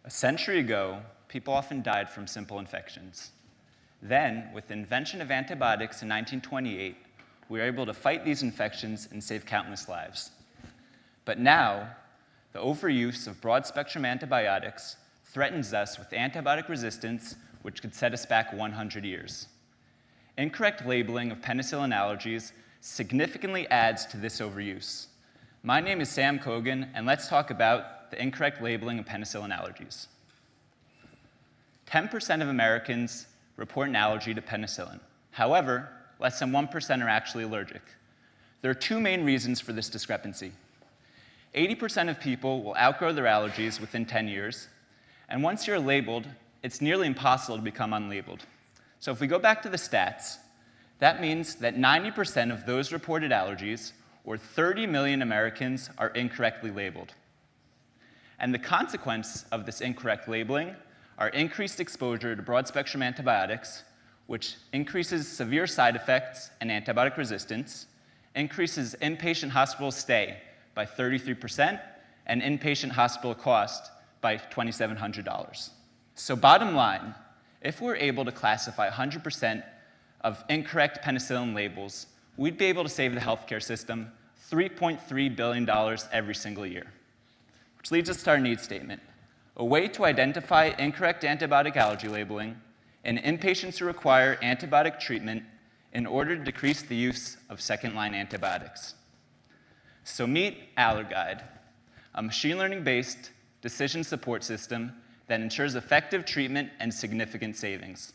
A century ago, people often died from simple infections. Then, with the invention of antibiotics in 1928, we were able to fight these infections and save countless lives. But now, the overuse of broad-spectrum antibiotics threatens us with antibiotic resistance, which could set us back 100 years. Incorrect labeling of penicillin allergies significantly adds to this overuse. My name is Sam Kogan, and let's talk about the incorrect labeling of penicillin allergies. 10% of Americans report an allergy to penicillin. However, less than 1% are actually allergic. There are two main reasons for this discrepancy. 80% of people will outgrow their allergies within 10 years, and once you're labeled, it's nearly impossible to become unlabeled. So if we go back to the stats, that means that 90% of those reported allergies, or 30 million Americans, are incorrectly labeled. And the consequence of this incorrect labeling are increased exposure to broad-spectrum antibiotics, which increases severe side effects and antibiotic resistance, increases inpatient hospital stay by 33%, and inpatient hospital cost by $2,700. So bottom line, if we're able to classify 100% of incorrect penicillin labels, we'd be able to save the healthcare system $3.3 billion every single year. Which leads us to our needs statement. A way to identify incorrect antibiotic allergy labeling in inpatients who require antibiotic treatment in order to decrease the use of second-line antibiotics. So meet Allerguide, a machine learning-based decision support system that ensures effective treatment and significant savings.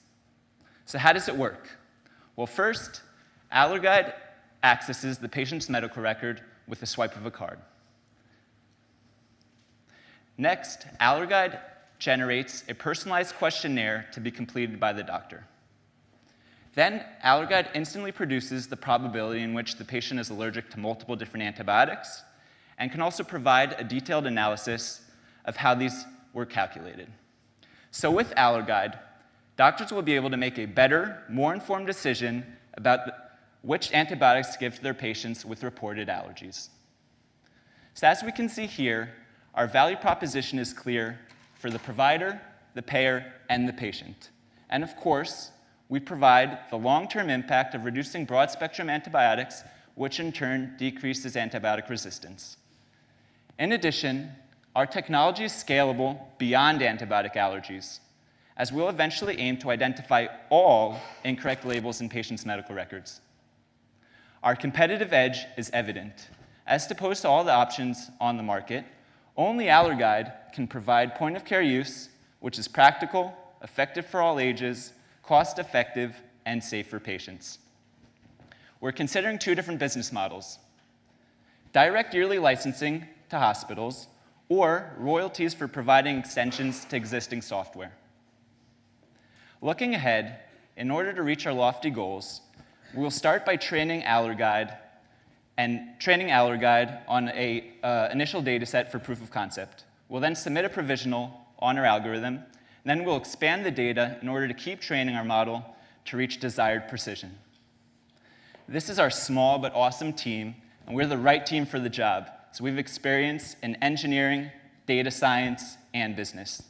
So how does it work? Well, first, Allerguide accesses the patient's medical record with a swipe of a card. Next, Allerguide generates a personalized questionnaire to be completed by the doctor. Then, Allerguide instantly produces the probability in which the patient is allergic to multiple different antibiotics, and can also provide a detailed analysis of how these were calculated. So with Allerguide, doctors will be able to make a better, more informed decision about which antibiotics to give to their patients with reported allergies. So as we can see here, our value proposition is clear for the provider, the payer, and the patient. And of course, we provide the long-term impact of reducing broad-spectrum antibiotics, which in turn decreases antibiotic resistance. In addition, our technology is scalable beyond antibiotic allergies, as we'll eventually aim to identify all incorrect labels in patients' medical records. Our competitive edge is evident. As opposed to all the options on the market, only Allerguide can provide point-of-care use, which is practical, effective for all ages, cost-effective, and safe for patients. We're considering two different business models: direct yearly licensing to hospitals, or royalties for providing extensions to existing software. Looking ahead, in order to reach our lofty goals, we will start by training Allerguide on an initial data set for proof of concept. We'll then submit a provisional on our algorithm, and then we'll expand the data in order to keep training our model to reach desired precision. This is our small but awesome team, and we're the right team for the job. So we have experience in engineering, data science, and business.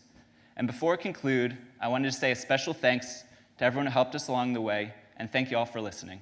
And before I conclude, I wanted to say a special thanks to everyone who helped us along the way, and thank you all for listening.